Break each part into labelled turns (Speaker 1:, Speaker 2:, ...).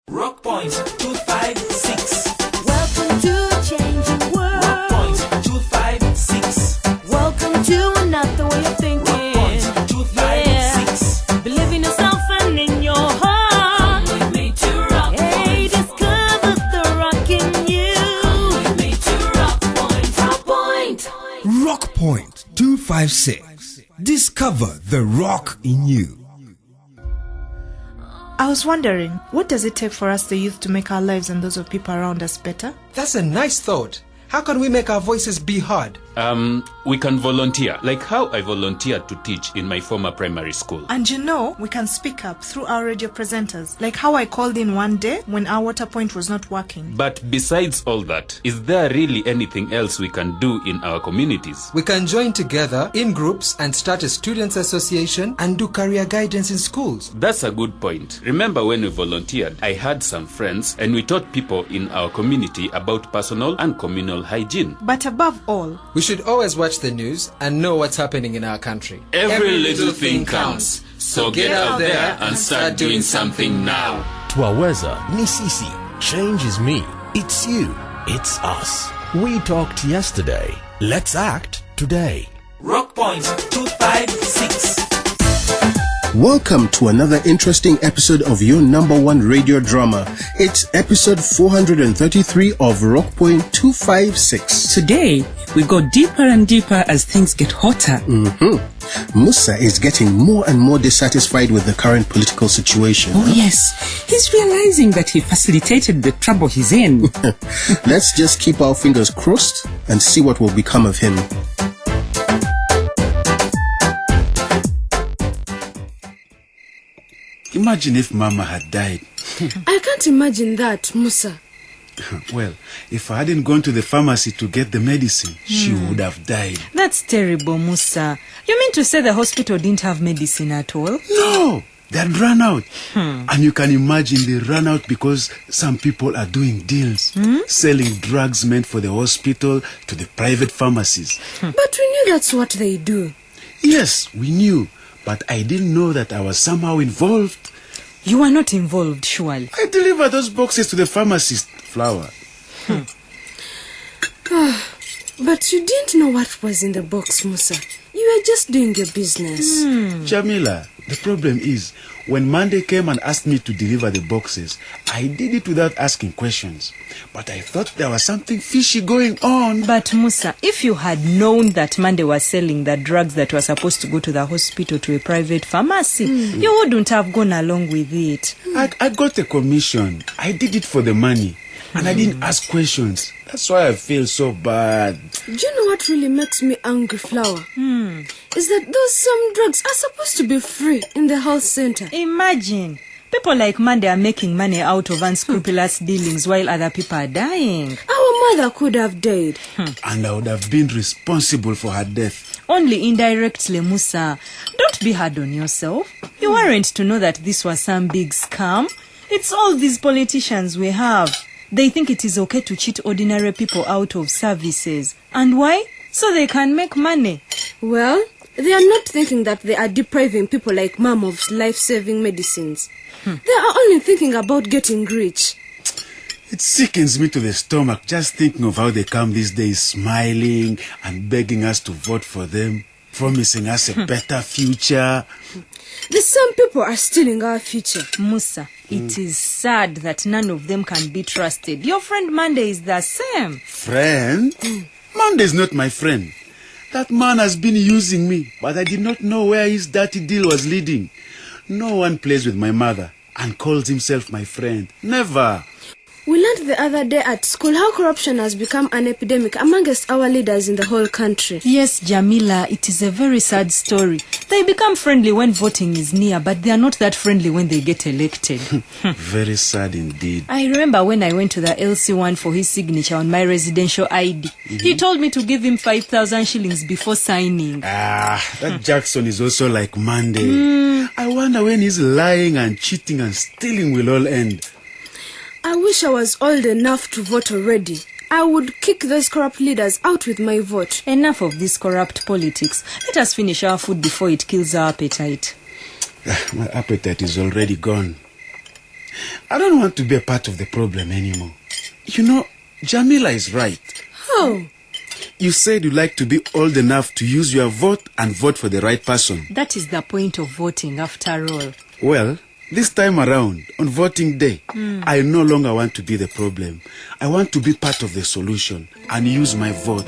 Speaker 1: Rock Point 256.
Speaker 2: Welcome to a changing world.
Speaker 1: Rock Point 256.
Speaker 2: Welcome to another way of thinking.
Speaker 1: Rock Point 256.
Speaker 2: Yeah. Believe in yourself and in your heart.
Speaker 1: We're made to rock.
Speaker 2: Hey, discover the rock in you.
Speaker 1: We're made to rock point.
Speaker 2: Rock Point.
Speaker 3: Rock Point 256. Discover the rock in you.
Speaker 4: I was wondering, what does it take for us, the youth, to make our lives and those of people around us better?
Speaker 5: That's a nice thought. How can we make our voices be heard?
Speaker 6: We can volunteer, like how I volunteered to teach in my former primary school.
Speaker 4: And we can speak up through our radio presenters, like how I called in one day when our water point was not working.
Speaker 6: But besides all that, is there really anything else we can do in our communities?
Speaker 5: We can join together in groups and start a students' association and do career guidance in schools.
Speaker 6: That's a good point. Remember when we volunteered, I had some friends and we taught people in our community about personal and communal hygiene.
Speaker 4: But above all,
Speaker 5: We should always watch the news and know what's happening in our country.
Speaker 6: Every little thing counts. So get out there and start doing something now.
Speaker 7: Twaweza ni sisi. Change is me. It's you. It's us. We talked yesterday. Let's act today.
Speaker 1: Rock Point 256.
Speaker 8: Welcome to another interesting episode of your number one radio drama. It's episode 433 of Rock Point 256.
Speaker 9: Today, we go deeper and deeper as things get hotter.
Speaker 8: Musa is getting more and more dissatisfied with the current political situation.
Speaker 9: Oh yes, he's realizing that he facilitated the trouble he's in.
Speaker 8: Let's just keep our fingers crossed and see what will become of him.
Speaker 10: Imagine if Mama had died.
Speaker 11: I can't imagine that, Musa.
Speaker 10: Well, if I hadn't gone to the pharmacy to get the medicine, she would have died.
Speaker 12: That's terrible, Musa. You mean to say the hospital didn't have medicine at all?
Speaker 10: No! They had run out. And you can imagine they ran out because some people are doing deals. Selling drugs meant for the hospital to the private pharmacies.
Speaker 11: But we knew that's what they do.
Speaker 10: Yes, we knew. But I didn't know that I was somehow involved.
Speaker 12: You were not involved, surely.
Speaker 10: I delivered those boxes to the pharmacist, Flower.
Speaker 11: But you didn't know what was in the box, Musa. You were just doing your business.
Speaker 10: Jamila, the problem is, when Monday came and asked me to deliver the boxes, I did it without asking questions. But I thought there was something fishy going on.
Speaker 12: But Musa, if you had known that Monday was selling the drugs that were supposed to go to the hospital to a private pharmacy, you wouldn't have gone along with it.
Speaker 10: I got a commission. I did it for the money. And I didn't ask questions. That's why I feel so bad.
Speaker 11: Do you know what really makes me angry, Flower? Is that those some drugs are supposed to be free in the health center.
Speaker 12: Imagine. People like Monday are making money out of unscrupulous dealings while other people are dying.
Speaker 11: Our mother could have died.
Speaker 10: And I would have been responsible for her death.
Speaker 12: Only indirectly, Musa. Don't be hard on yourself. You weren't to know that this was some big scam. It's all these politicians we have. They think it is okay to cheat ordinary people out of services. And why? So they can make money.
Speaker 11: Well, they are not thinking that they are depriving people like Mom of life-saving medicines. They are only thinking about getting rich.
Speaker 10: It sickens me to the stomach just thinking of how they come these days smiling and begging us to vote for them, promising us a better future.
Speaker 11: The same people are stealing our future.
Speaker 12: Musa, it is sad that none of them can be trusted. Your friend Monday is the same.
Speaker 10: Friend? Monday is not my friend. That man has been using me, but I did not know where his dirty deal was leading. No one plays with my mother and calls himself my friend. Never.
Speaker 11: We learned the other day at school how corruption has become an epidemic amongst our leaders in the whole country.
Speaker 12: Yes, Jamila, it is a very sad story. They become friendly when voting is near, but they are not that friendly when they get elected.
Speaker 10: Very sad indeed.
Speaker 12: I remember when I went to the LC1 for his signature on my residential ID. He told me to give him 5,000 shillings before signing.
Speaker 10: That Jackson is also like Monday. I wonder when his lying and cheating and stealing will all end.
Speaker 11: I wish I was old enough to vote already. I would kick those corrupt leaders out with my vote.
Speaker 12: Enough of this corrupt politics. Let us finish our food before it kills our appetite.
Speaker 10: My appetite is already gone. I don't want to be a part of the problem anymore. You know, Jamila is right.
Speaker 11: How?
Speaker 10: You said you like to be old enough to use your vote and vote for the right person.
Speaker 12: That is the point of voting, after all.
Speaker 10: Well, this time around, on voting day, I no longer want to be the problem. I want to be part of the solution and use my vote.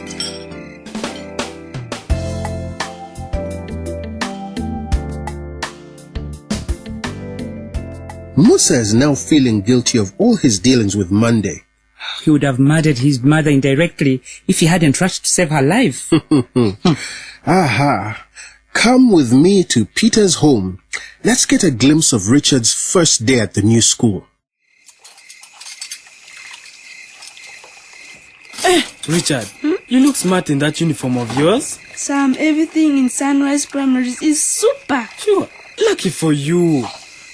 Speaker 8: Musa is now feeling guilty of all his dealings with Monday.
Speaker 9: He would have murdered his mother indirectly if he hadn't rushed to save her life.
Speaker 8: Aha. Come with me to Peter's home. Let's get a glimpse of Richard's first day at the new school.
Speaker 13: Richard, you look smart in that uniform of yours.
Speaker 11: Sam, everything in Sunrise Primaries is super.
Speaker 13: Sure. Lucky for you.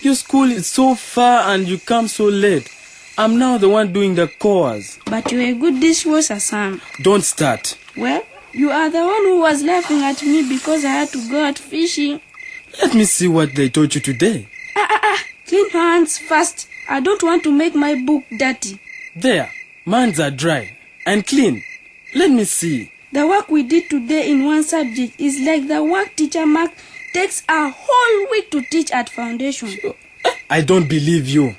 Speaker 13: Your school is so far and you come so late. I'm now the one doing the chores.
Speaker 11: But you're a good dishwasher, Sam.
Speaker 13: Don't start.
Speaker 11: Well, you are the one who was laughing at me because I had to go out fishing.
Speaker 13: Let me see what they taught you today.
Speaker 11: Clean hands first. I don't want to make my book dirty.
Speaker 13: There, mines are dry and clean. Let me see.
Speaker 11: The work we did today in one subject is like the work teacher Mark takes a whole week to teach at foundation.
Speaker 13: Sure. I don't believe you.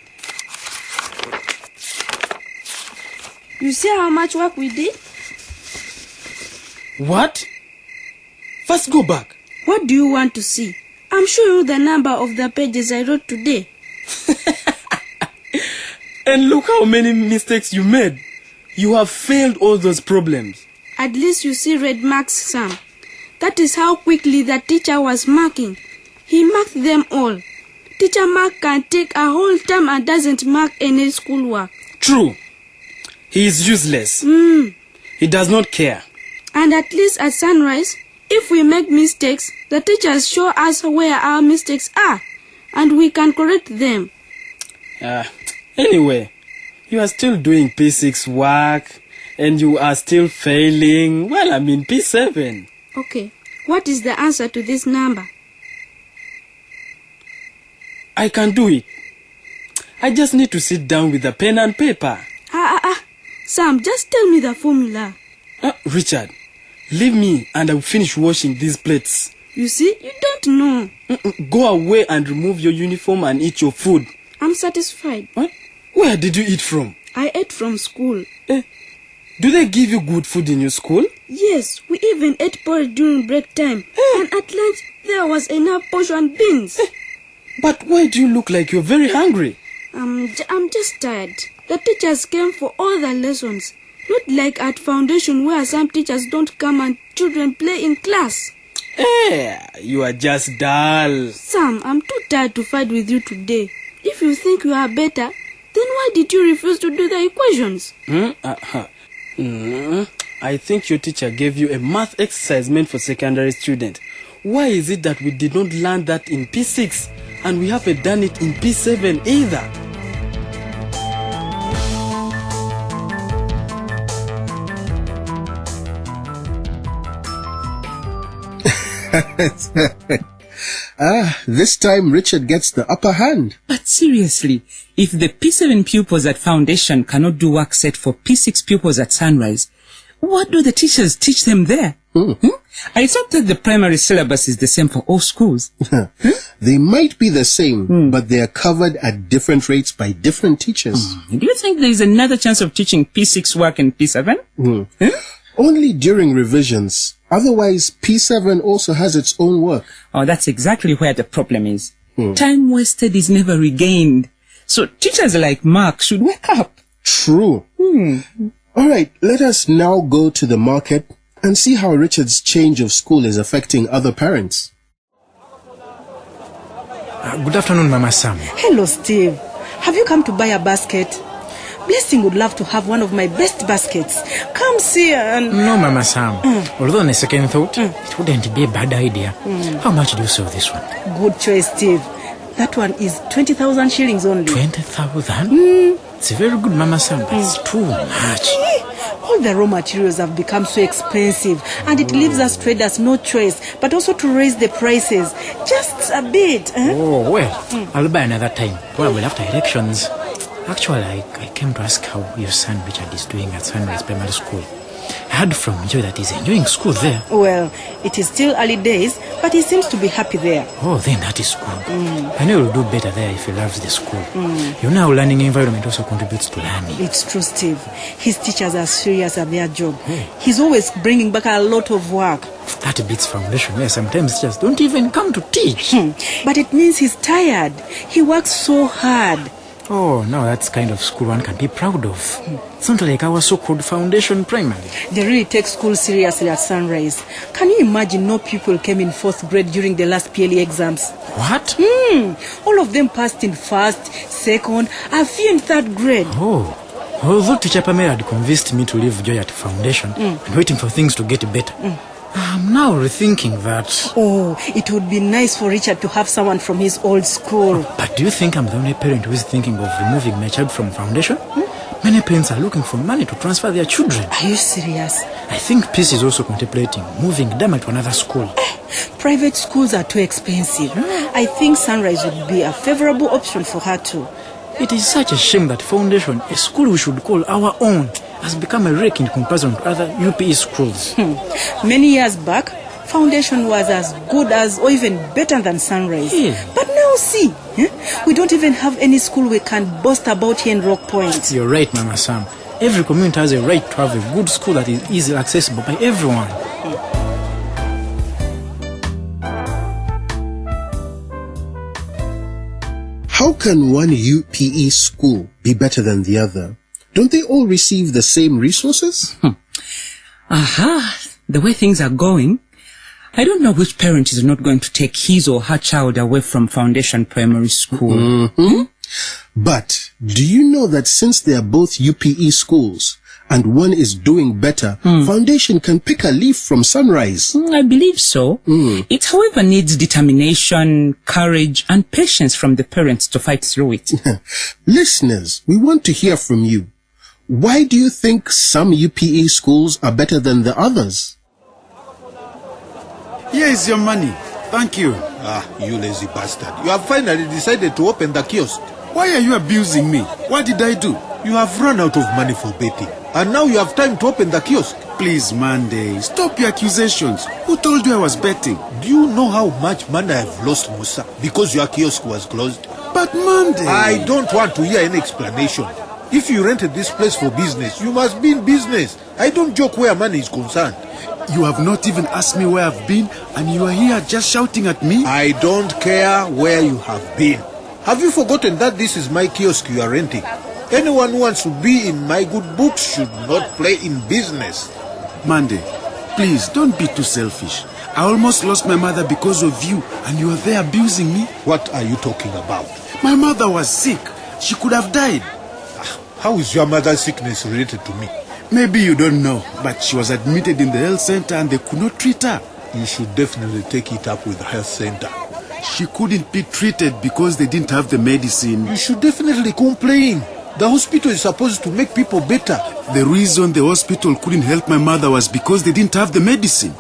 Speaker 11: You see how much work we did?
Speaker 13: What? First go back.
Speaker 11: What do you want to see? I'm showing you the number of the pages I wrote today.
Speaker 13: And look how many mistakes you made. You have failed all those problems.
Speaker 11: At least you see red marks, Sam. That is how quickly the teacher was marking. He marked them all. Teacher Mark can take a whole term and doesn't mark any schoolwork.
Speaker 13: True. He is useless. He does not care.
Speaker 11: And at least at Sunrise, if we make mistakes, the teachers show us where our mistakes are, and we can correct them.
Speaker 13: Anyway, you are still doing P6 work, and you are still failing. Well, I'm in P7.
Speaker 11: Okay, what is the answer to this number?
Speaker 13: I can do it. I just need to sit down with a pen and paper.
Speaker 11: Sam, just tell me the formula.
Speaker 13: Richard, leave me and I will finish washing these plates.
Speaker 11: You see, you don't know.
Speaker 13: Go away and remove your uniform and eat your food.
Speaker 11: I'm satisfied.
Speaker 13: What? Where did you eat from?
Speaker 11: I ate from school.
Speaker 13: Do they give you good food in your school?
Speaker 11: Yes, we even ate porridge during break time. And at lunch, there was enough portion and beans.
Speaker 13: But why do you look like you're very hungry?
Speaker 11: I'm just tired. The teachers came for all the lessons. Not like at foundation where some teachers don't come and children play in class.
Speaker 13: You are just dull.
Speaker 11: Sam, I'm too tired to fight with you today. If you think you are better, then why did you refuse to do the equations?
Speaker 13: I think your teacher gave you a math exercise meant for secondary students. Why is it that we did not learn that in P6 and we haven't done it in P7 either?
Speaker 8: This time Richard gets the upper hand.
Speaker 9: But seriously, if the P7 pupils at Foundation cannot do work set for P6 pupils at Sunrise, what do the teachers teach them there? I thought that the primary syllabus is the same for all schools.
Speaker 8: They might be the same, but they are covered at different rates by different teachers.
Speaker 9: Do you think there is another chance of teaching P6 work in P7?
Speaker 8: Only during revisions. Otherwise, P7 also has its own work.
Speaker 9: Oh, that's exactly where the problem is. Time wasted is never regained. So teachers like Mark should wake up.
Speaker 8: True. All right, let us now go to the market and see how Richard's change of school is affecting other parents.
Speaker 14: Good afternoon, Mama Sam.
Speaker 15: Hello, Steve. Have you come to buy a basket? Blessing would love to have one of my best baskets. Come see and...
Speaker 14: No, Mama Sam. Although on a second thought, it wouldn't be a bad idea. How much do you sell this one?
Speaker 15: Good choice, Steve. That one is 20,000 shillings only.
Speaker 14: 20,000? It's very good, Mama Sam, but it's too much.
Speaker 15: All the raw materials have become so expensive, and it leaves us traders no choice but also to raise the prices just a bit.
Speaker 14: Oh, well, I'll buy another time. Probably after elections. Actually, I came to ask how your son Richard is doing at Sunrise Primary School. I heard from Joy that he's enjoying school there.
Speaker 15: Well, it is still early days, but he seems to be happy there.
Speaker 14: Oh, then that is good. I know he'll do better there if he loves the school. You know, learning environment also contributes to learning.
Speaker 15: It's true, Steve. His teachers are serious at their job. He's always bringing back a lot of work.
Speaker 14: That beats foundation, where sometimes teachers don't even come to teach.
Speaker 15: But it means he's tired. He works so hard.
Speaker 14: Oh, now that's kind of school one can be proud of. It's not like our so-called foundation primary.
Speaker 15: They really take school seriously at Sunrise. Can you imagine no pupil came in 4th grade during the last PLE exams?
Speaker 14: What?
Speaker 15: All of them passed in 1st, 2nd, a few in 3rd grade.
Speaker 14: Oh. Although Teacher Pamela had convinced me to leave Joy at foundation and waiting for things to get better. I'm now rethinking that.
Speaker 15: Oh, it would be nice for Richard to have someone from his old school.
Speaker 14: But do you think I'm the only parent who is thinking of removing my child from foundation? Many parents are looking for money to transfer their children.
Speaker 15: Are you serious?
Speaker 14: I think Peace is also contemplating moving Dama to another school.
Speaker 15: Private schools are too expensive. I think Sunrise would be a favorable option for her too.
Speaker 14: It is such a shame that foundation, a school we should call our own, has become a wreck in comparison to other UPE schools.
Speaker 15: Many years back, foundation was as good as or even better than Sunrise. But now see, we don't even have any school we can boast about here in Rock Point.
Speaker 14: You're right, Mama Sam. Every community has a right to have a good school that is easily accessible by everyone.
Speaker 8: How can one UPE school be better than the other? Don't they all receive the same resources?
Speaker 9: The way things are going, I don't know which parent is not going to take his or her child away from Foundation Primary School.
Speaker 8: But do you know that since they are both UPE schools and one is doing better, Foundation can pick a leaf from Sunrise?
Speaker 9: I believe so. It, however, needs determination, courage, and patience from the parents to fight through it.
Speaker 8: Listeners, we want to hear from you. Why do you think some UPE schools are better than the others?
Speaker 10: Here is your money. Thank you.
Speaker 16: You lazy bastard. You have finally decided to open the kiosk.
Speaker 10: Why are you abusing me? What did I do?
Speaker 16: You have run out of money for betting. And now you have time to open the kiosk.
Speaker 10: Please, Monday, stop your accusations. Who told you I was betting?
Speaker 16: Do you know how much money I have lost, Musa? Because your kiosk was closed?
Speaker 10: But Monday...
Speaker 16: I don't want to hear any explanation. If you rented this place for business, you must be in business. I don't joke where money is concerned.
Speaker 10: You have not even asked me where I've been, and you are here just shouting at me?
Speaker 16: I don't care where you have been. Have you forgotten that this is my kiosk you are renting? Anyone who wants to be in my good books should not play in business.
Speaker 10: Monday, please don't be too selfish. I almost lost my mother because of you, and you are there abusing me.
Speaker 16: What are you talking about?
Speaker 10: My mother was sick. She could have died.
Speaker 16: How is your mother's sickness related to me?
Speaker 10: Maybe you don't know, but she was admitted in the health center and they could not treat her.
Speaker 16: You should definitely take it up with the health center.
Speaker 10: She couldn't be treated because they didn't have the medicine.
Speaker 16: You should definitely complain. The hospital is supposed to make people better.
Speaker 10: The reason the hospital couldn't help my mother was because they didn't have the medicine.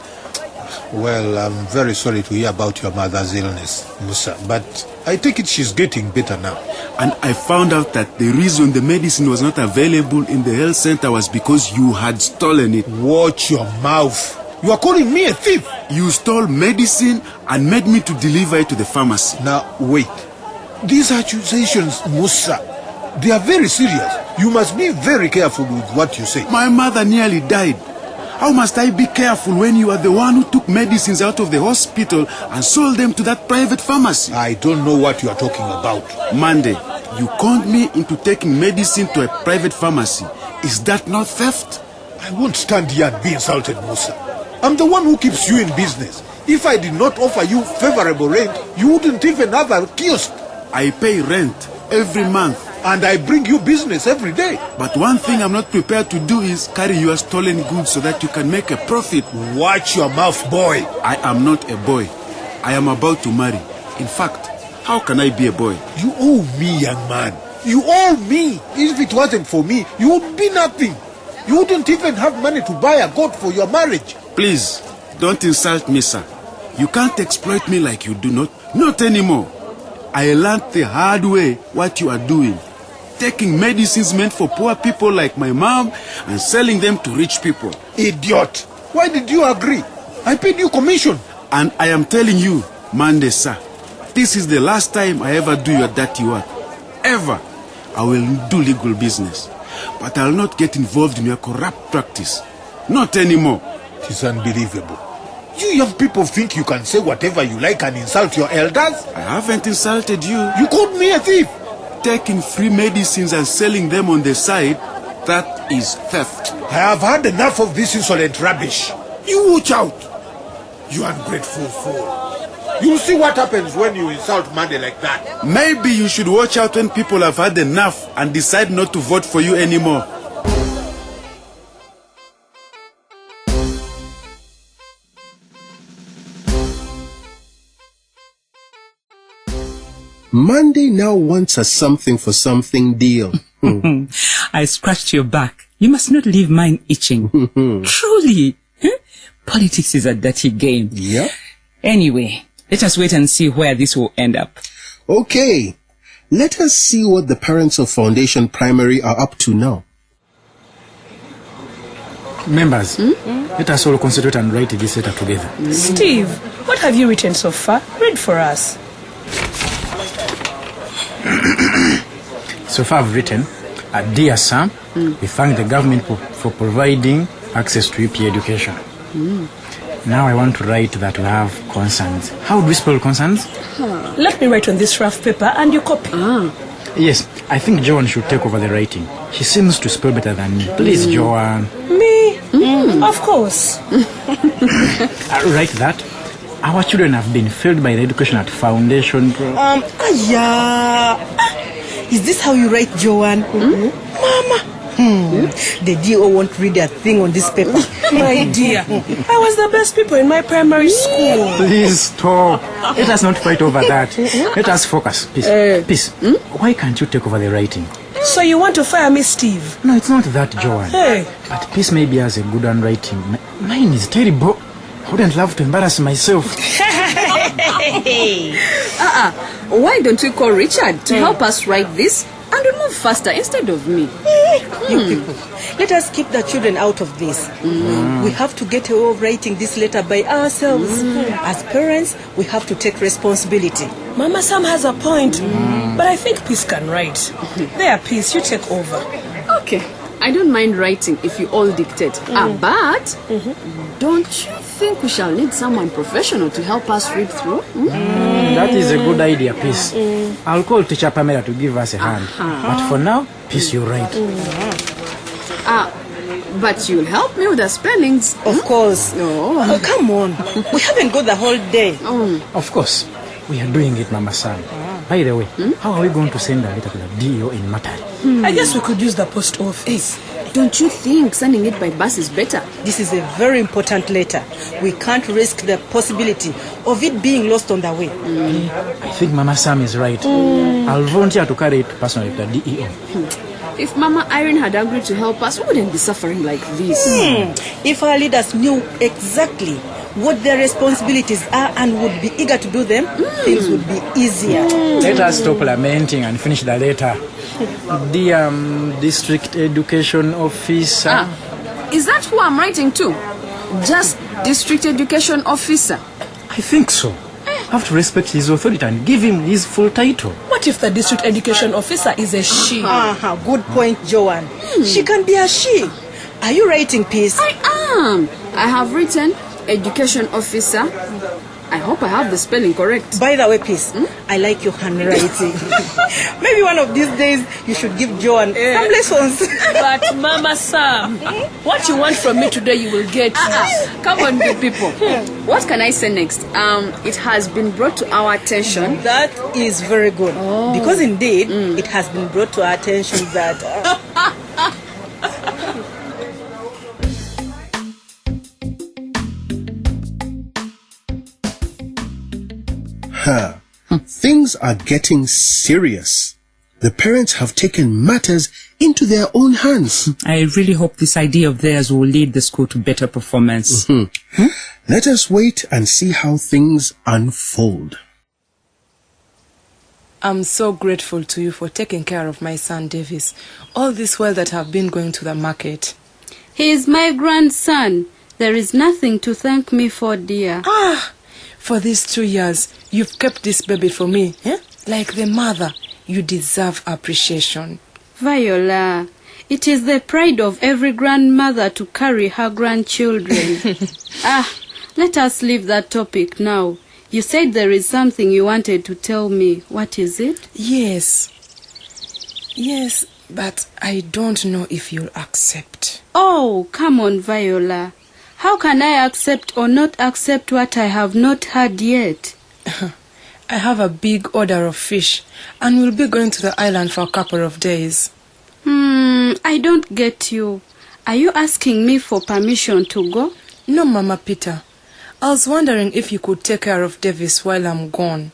Speaker 16: Well, I'm very sorry to hear about your mother's illness, Musa, but I take it she's getting better now.
Speaker 10: And I found out that the reason the medicine was not available in the health center was because you had stolen it.
Speaker 16: Watch your mouth. You are calling me a thief.
Speaker 10: You stole medicine and made me to deliver it to the pharmacy.
Speaker 16: Now, wait. These accusations, Musa, they are very serious. You must be very careful with what you say.
Speaker 10: My mother nearly died. How must I be careful when you are the one who took medicines out of the hospital and sold them to that private pharmacy?
Speaker 16: I don't know what you are talking about.
Speaker 10: Monday, you conned me into taking medicine to a private pharmacy. Is that not theft?
Speaker 16: I won't stand here and be insulted, Musa. I'm the one who keeps you in business. If I did not offer you favorable rent, you wouldn't even have a kiosk.
Speaker 10: I pay rent every month.
Speaker 16: And I bring you business every day.
Speaker 10: But one thing I'm not prepared to do is carry your stolen goods so that you can make a profit.
Speaker 16: Watch your mouth, boy.
Speaker 10: I am not a boy. I am about to marry. In fact, how can I be a boy?
Speaker 16: You owe me, young man. You owe me. If it wasn't for me, you would be nothing. You wouldn't even have money to buy a goat for your marriage.
Speaker 10: Please, don't insult me, sir. You can't exploit me like you do not anymore. I learned the hard way what you are doing. Taking medicines meant for poor people like my mom and selling them to rich people.
Speaker 16: Idiot! Why did you agree? I paid you commission.
Speaker 10: And I am telling you, Monday, sir, this is the last time I ever do your dirty work. Ever. I will do legal business. But I'll not get involved in your corrupt practice. Not anymore.
Speaker 16: It is unbelievable. You young people think you can say whatever you like and insult your elders?
Speaker 10: I haven't insulted you.
Speaker 16: You called me a thief.
Speaker 10: Taking free medicines and selling them on the side, that is theft.
Speaker 16: I have had enough of this insolent rubbish. You watch out. You ungrateful fool. You'll see what happens when you insult Monday like that.
Speaker 10: Maybe you should watch out when people have had enough and decide not to vote for you anymore.
Speaker 8: Monday now wants a something for something deal.
Speaker 9: I scratched your back. You must not leave mine itching. Truly. Politics is a dirty game.
Speaker 8: Yeah.
Speaker 9: Anyway, let us wait and see where this will end up.
Speaker 8: Okay. Let us see what the parents of Foundation Primary are up to now.
Speaker 14: Members, let us all concentrate and write this letter together.
Speaker 17: Steve, what have you written so far? Read for us.
Speaker 14: So far I've written, Dear Sam, we thank the government for providing access to EP education. Now I want to write that we have concerns. How do we spell concerns?
Speaker 17: Let me write on this rough paper and you copy.
Speaker 14: Yes, I think Joanne should take over the writing. She seems to spell better than me. Please, Joanne.
Speaker 17: Me? Of course.
Speaker 14: Write that. Our children have been failed by the education at Foundation.
Speaker 15: Is this how you write, Joanne? Mama. The DO won't read a thing on this paper.
Speaker 17: My dear, I was the best people in my primary school.
Speaker 14: Please stop. Let us not fight over that. Let us focus. Peace. Why can't you take over the writing?
Speaker 17: So you want to fire me, Steve?
Speaker 14: No, it's not that, Joanne.
Speaker 17: Hey.
Speaker 14: But Peace maybe has a good handwriting. Mine is terrible. I wouldn't love to embarrass myself.
Speaker 18: Why don't we call Richard to help us write this and we'll move faster instead of me?
Speaker 15: You people, let us keep the children out of this. We have to get away of writing this letter by ourselves. As parents, we have to take responsibility.
Speaker 17: Mama Sam has a point, but I think Peace can write. There, Peace, you take over.
Speaker 18: Okay, I don't mind writing if you all dictate. But don't you think we shall need someone professional to help us read through?
Speaker 14: That is a good idea, Peace. I'll call Teacher Pamela to give us a hand. But for now, Peace, you're right.
Speaker 18: But you'll help me with the spellings.
Speaker 15: Of course. Oh, come on. We haven't got the whole day.
Speaker 14: Of course. We are doing it, Mama Sam. By the way, how are we going to send a letter to the DO in Matari?
Speaker 17: I guess we could use the post office.
Speaker 18: Don't you think sending it by bus is better?
Speaker 15: This is a very important letter. We can't risk the possibility of it being lost on the way.
Speaker 14: I think Mama Sam is right. I'll volunteer to carry it personally to the DEO.
Speaker 18: If Mama Irene had agreed to help us, we wouldn't be suffering like this.
Speaker 15: If our leaders knew exactly what their responsibilities are and would be eager to do them, things would be easier.
Speaker 14: Let us stop lamenting and finish the letter. The District Education Officer.
Speaker 18: Is that who I'm writing to? Just District Education Officer?
Speaker 14: I think so. I have to respect his authority and give him his full title.
Speaker 17: What if the District Education Officer is a she?
Speaker 15: Good point, Joanne. She can be a she. Are you writing, Peace?
Speaker 18: I am. I have written Education Officer. I hope I have the spelling correct.
Speaker 15: By the way, Peace, I like your handwriting. Maybe one of these days you should give Joanne some lessons.
Speaker 17: But Mama Sam, what you want from me today you will get.
Speaker 18: Come on, good people. What can I say next? It has been brought to our attention.
Speaker 15: That is very good. Because indeed, it has been brought to our attention that...
Speaker 8: Things are getting serious. The parents have taken matters into their own hands.
Speaker 9: I really hope this idea of theirs will lead the school to better performance.
Speaker 8: Let us wait and see how things unfold.
Speaker 19: I'm so grateful to you for taking care of my son Davis all this while that I've been going to the market.
Speaker 11: He is my grandson. There is nothing to thank me for, dear.
Speaker 19: For these 2 years, you've kept this baby for me, like the mother. You deserve appreciation.
Speaker 11: Viola, it is the pride of every grandmother to carry her grandchildren. Let us leave that topic now. You said there is something you wanted to tell me. What is it?
Speaker 19: Yes, but I don't know if you'll accept.
Speaker 11: Oh, come on, Viola. How can I accept or not accept what I have not had yet?
Speaker 19: I have a big order of fish, and we'll be going to the island for a couple of days.
Speaker 11: I don't get you. Are you asking me for permission to go?
Speaker 19: No, Mama Peter. I was wondering if you could take care of Davis while I'm gone.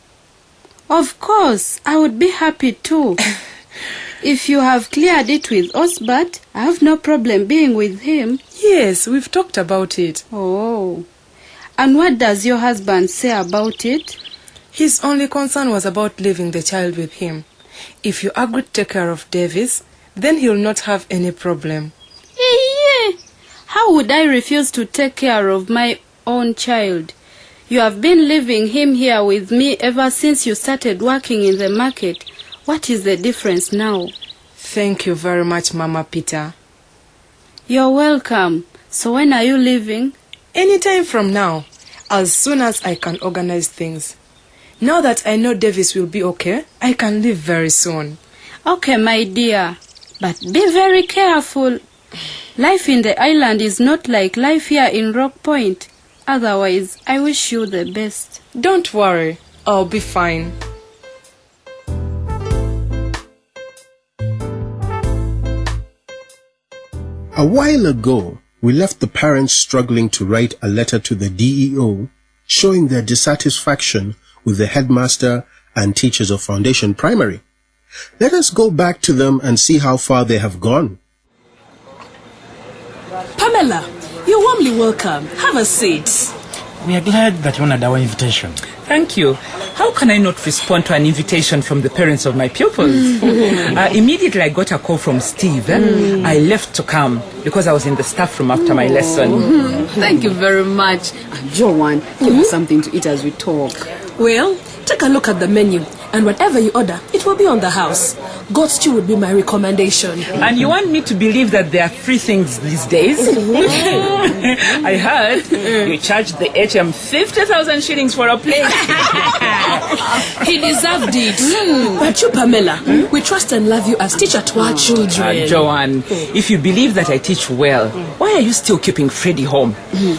Speaker 11: Of course, I would be happy too. If you have cleared it with Osbert, I have no problem being with him.
Speaker 19: Yes, we've talked about it.
Speaker 11: Oh. And what does your husband say about it?
Speaker 19: His only concern was about leaving the child with him. If you agree to take care of Davis, then he'll not have any problem.
Speaker 11: How would I refuse to take care of my own child? You have been leaving him here with me ever since you started working in the market. What is the difference now?
Speaker 19: Thank you very much, Mama Peter.
Speaker 11: You're welcome. So when are you leaving?
Speaker 19: Anytime from now, as soon as I can organize things. Now that I know Davis will be okay, I can leave very soon.
Speaker 11: Okay, my dear. But be very careful. Life in the island is not like life here in Rock Point. Otherwise, I wish you the best.
Speaker 19: Don't worry. I'll be fine.
Speaker 8: A while ago, we left the parents struggling to write a letter to the DEO showing their dissatisfaction with the headmaster and teachers of Foundation Primary. Let us go back to them and see how far they have gone.
Speaker 17: Pamela, you're warmly welcome. Have a seat.
Speaker 14: We are glad that you honored our invitation.
Speaker 9: Thank you. How can I not respond to an invitation from the parents of my pupils? Immediately I got a call from Steve. I left to come because I was in the staff room after my lesson.
Speaker 18: Thank you very much. And Joanne, give us something to eat as we talk.
Speaker 17: Well, take a look at the menu, and whatever you order, it will be on the house. Goat stew would be my recommendation.
Speaker 9: And you want me to believe that there are free things these days? I heard you charged the HM 50,000 shillings for a plate.
Speaker 17: He deserved it. But you, Pamela, we trust and love you as teacher to our children.
Speaker 9: Joanne, if you believe that I teach well, why are you still keeping Freddie home?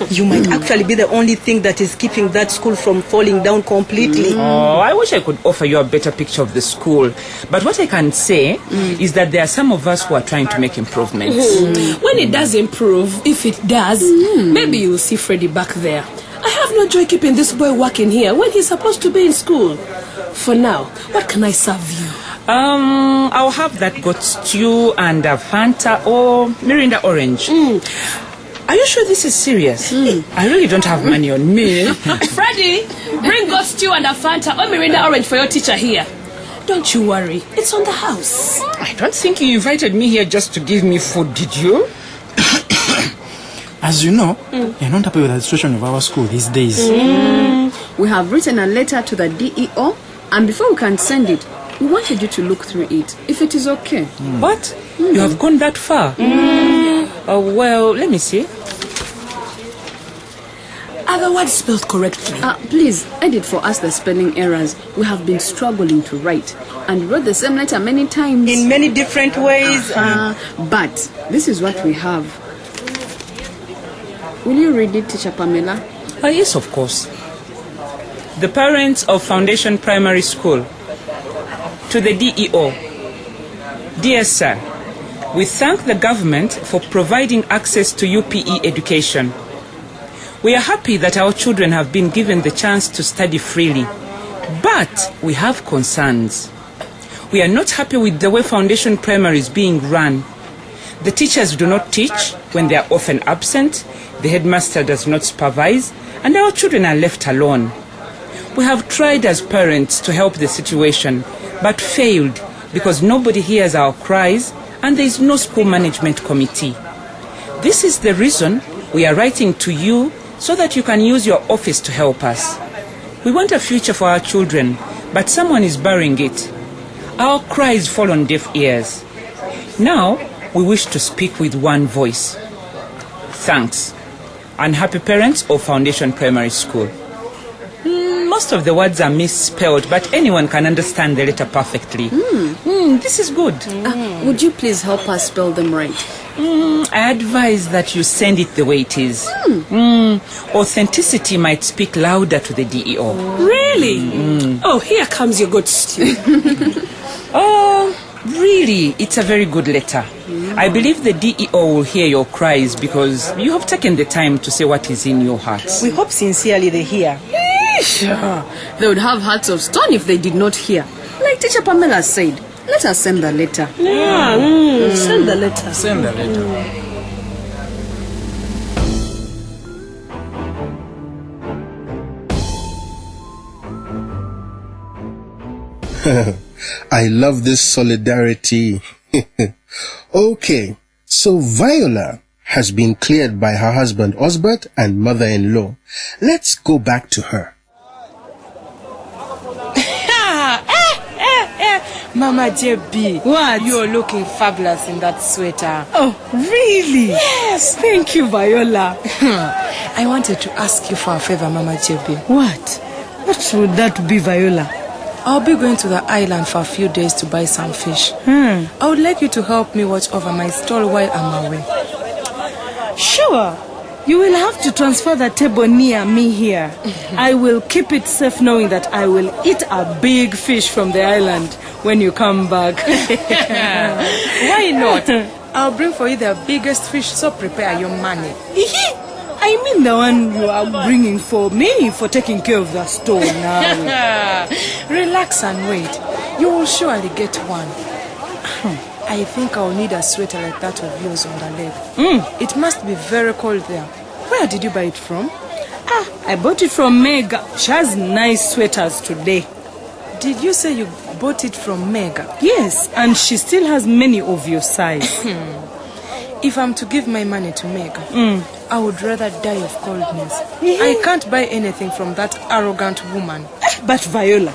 Speaker 15: You might actually be the only thing that is keeping that school from falling down completely.
Speaker 9: Oh, I wish I could offer you a better picture of the school. But what I can say is that there are some of us who are trying to make improvements.
Speaker 17: When it does improve, if it does, maybe you'll see Freddie back there. I have no joy keeping this boy working here when he's supposed to be in school. For now, what can I serve you?
Speaker 9: I'll have that goat stew and a Fanta or Mirinda Orange. Are you sure this is serious? I really don't have money on me.
Speaker 17: Freddie, bring goat stew and a Fanta or Mirinda Orange for your teacher here. Don't you worry, it's on the house.
Speaker 9: I don't think you invited me here just to give me food, did you?
Speaker 14: As you know, you're not happy with the situation of our school these days.
Speaker 18: We have written a letter to the DEO, and before we can send it, we wanted you to look through it, if it is okay.
Speaker 9: What? You have gone that far? Well, let me see.
Speaker 17: Are the words spelled correctly?
Speaker 18: Please, edit for us the spelling errors. We have been struggling to write and wrote the same letter many times.
Speaker 15: In many different ways.
Speaker 18: But this is what we have. Will you read it, Teacher Pamela?
Speaker 9: Yes, of course. The parents of Foundation Primary School. To the DEO. Dear Sir, we thank the government for providing access to UPE education. We are happy that our children have been given the chance to study freely, but we have concerns. We are not happy with the way Foundation Primary is being run. The teachers do not teach when they are often absent, the headmaster does not supervise, and our children are left alone. We have tried as parents to help the situation, but failed because nobody hears our cries and there is no school management committee. This is the reason we are writing to you so that you can use your office to help us. We want a future for our children, but someone is burying it. Our cries fall on deaf ears. Now, we wish to speak with one voice. Thanks. Unhappy parents of Foundation Primary School. Most of the words are misspelled, but anyone can understand the letter perfectly. This is good.
Speaker 18: Would you please help us spell them right?
Speaker 9: I advise that you send it the way it is. Authenticity might speak louder to the DEO.
Speaker 17: Really? Oh, here comes your good stew.
Speaker 9: Oh, really? It's a very good letter. I believe the DEO will hear your cries because you have taken the time to say what is in your hearts.
Speaker 15: We hope sincerely they hear.
Speaker 18: Sure. They would have hearts of stone if they did not hear. Like Teacher Pamela said, let us send the letter.
Speaker 17: Send the letter.
Speaker 14: Send the letter.
Speaker 8: I love this solidarity. Okay, so Viola has been cleared by her husband Osbert and mother-in-law. Let's go back to her.
Speaker 12: Mama JB.
Speaker 15: What?
Speaker 12: You're looking fabulous in that sweater.
Speaker 15: Oh, really?
Speaker 12: Yes.
Speaker 15: Thank you, Viola.
Speaker 12: I wanted to ask you for a favor, Mama JB.
Speaker 15: What? What would that be, Viola?
Speaker 12: I'll be going to the island for a few days to buy some fish. I would like you to help me watch over my stall while I'm away.
Speaker 15: Sure. You will have to transfer the table near me here. I will keep it safe knowing that I will eat a big fish from the island when you come back.
Speaker 12: Why not? I'll bring for you the biggest fish, so prepare your money.
Speaker 15: I mean the one you are bringing for me for taking care of the store now.
Speaker 12: Relax and wait. You will surely get one. I think I'll need a sweater like that of yours on the leg. It must be very cold there. Where did you buy it from?
Speaker 15: I bought it from Mega. She has nice sweaters today.
Speaker 12: Did you say you bought it from Mega?
Speaker 15: Yes, and she still has many of your size.
Speaker 12: If I'm to give my money to Mega, I would rather die of coldness. I can't buy anything from that arrogant woman.
Speaker 15: But Viola,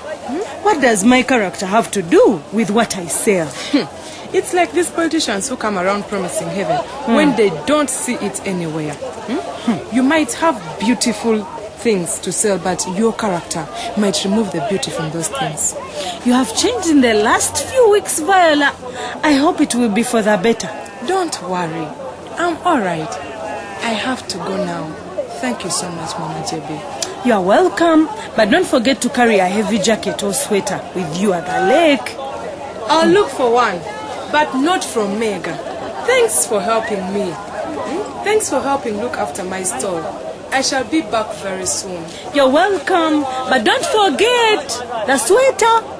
Speaker 15: what does my character have to do with what I sell?
Speaker 12: It's like these politicians who come around promising heaven when they don't see it anywhere. You might have beautiful things to sell, but your character might remove the beauty from those things.
Speaker 15: You have changed in the last few weeks, Viola. I hope it will be for the better.
Speaker 12: Don't worry. I'm all right. I have to go now. Thank you so much, Mama JB.
Speaker 15: You are welcome, but don't forget to carry a heavy jacket or sweater with you at the lake.
Speaker 12: I'll look for one, but not from Mega. Thanks for helping me. Thanks for helping look after my stall. I shall be back very soon.
Speaker 15: You're welcome, but don't forget the sweater.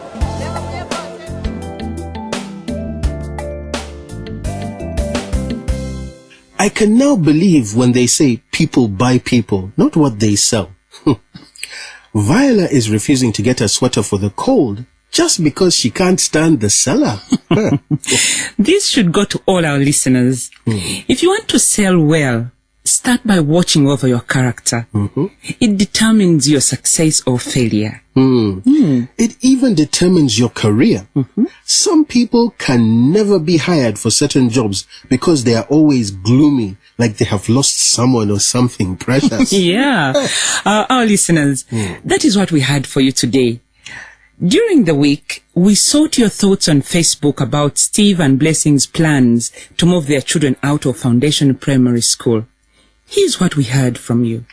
Speaker 8: I can now believe when they say people buy people, not what they sell. Viola is refusing to get a sweater for the cold just because she can't stand the seller.
Speaker 9: This should go to all our listeners. If you want to sell well, start by watching over your character. It determines your success or failure.
Speaker 8: It even determines your career. Some people can never be hired for certain jobs because they are always gloomy, like they have lost someone or something precious.
Speaker 9: Our listeners, that is what we had for you today. During the week, we sought your thoughts on Facebook about Steve and Blessing's plans to move their children out of Foundation Primary School. Here's what we heard from you.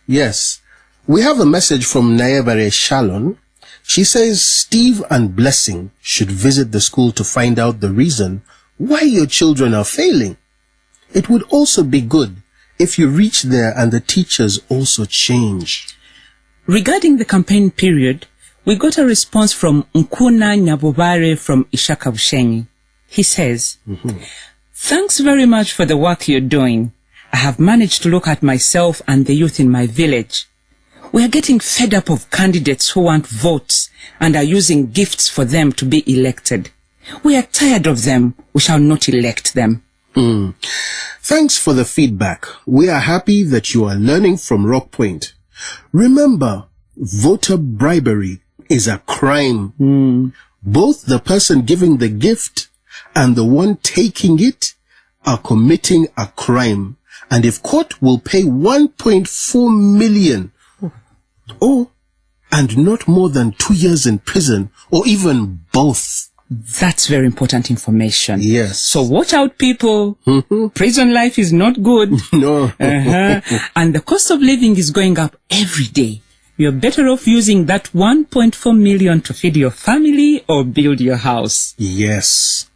Speaker 8: Yes. We have a message from Nayabare Shalon. She says Steve and Blessing should visit the school to find out the reason why your children are failing. It would also be good if you reach there and the teachers also change.
Speaker 9: Regarding the campaign period, We got a response from Nkuna Nyabubare from Ishakabushenyi. He says, thanks very much for the work you're doing. I have managed to look at myself and the youth in my village. We are getting fed up of candidates who want votes and are using gifts for them to be elected. We are tired of them. We shall not elect them.
Speaker 8: Thanks for the feedback. We are happy that you are learning from Rock Point. Remember, voter bribery is a crime. Both the person giving the gift and the one taking it are committing a crime. And if caught, will pay 1.4 million and not more than 2 years in prison, or even both.
Speaker 9: That's very important information.
Speaker 8: Yes.
Speaker 9: So watch out, people. Prison life is not good.
Speaker 8: No.
Speaker 9: And the cost of living is going up every day. You're better off using that 1.4 million to feed your family or build your house.
Speaker 8: Yes.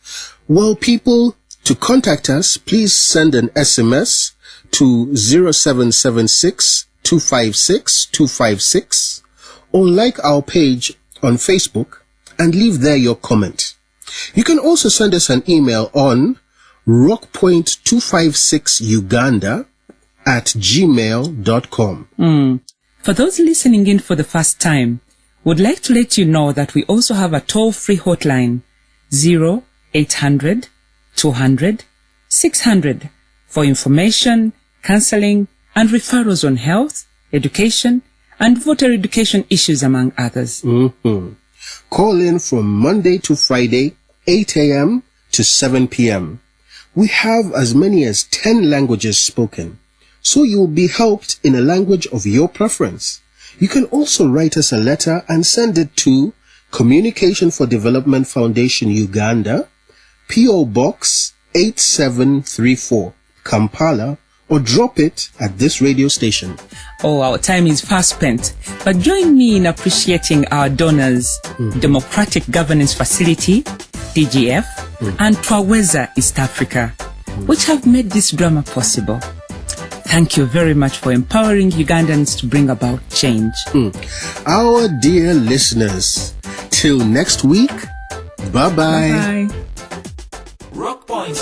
Speaker 8: Well, people, to contact us, please send an SMS to 0776 256 256 or like our page on Facebook and leave there your comment. You can also send us an email on rockpoint256uganda@gmail.com.
Speaker 9: For those listening in for the first time, we'd like to let you know that we also have a toll-free hotline 0800 200 600 for information, counseling, and referrals on health, education, and voter education issues, among others.
Speaker 8: Call in from Monday to Friday, 8 a.m. to 7 p.m. We have as many as 10 languages spoken, so you will be helped in a language of your preference. You can also write us a letter and send it to Communication for Development Foundation, Uganda, P.O. Box 8734, Kampala, or drop it at this radio station.
Speaker 9: Oh, our time is fast spent, but join me in appreciating our donors, Democratic Governance Facility, DGF, and Twaweza East Africa, which have made this drama possible. Thank you very much for empowering Ugandans to bring about change.
Speaker 8: Our dear listeners, till next week, bye-bye.
Speaker 9: Bye-bye.
Speaker 1: Rock Point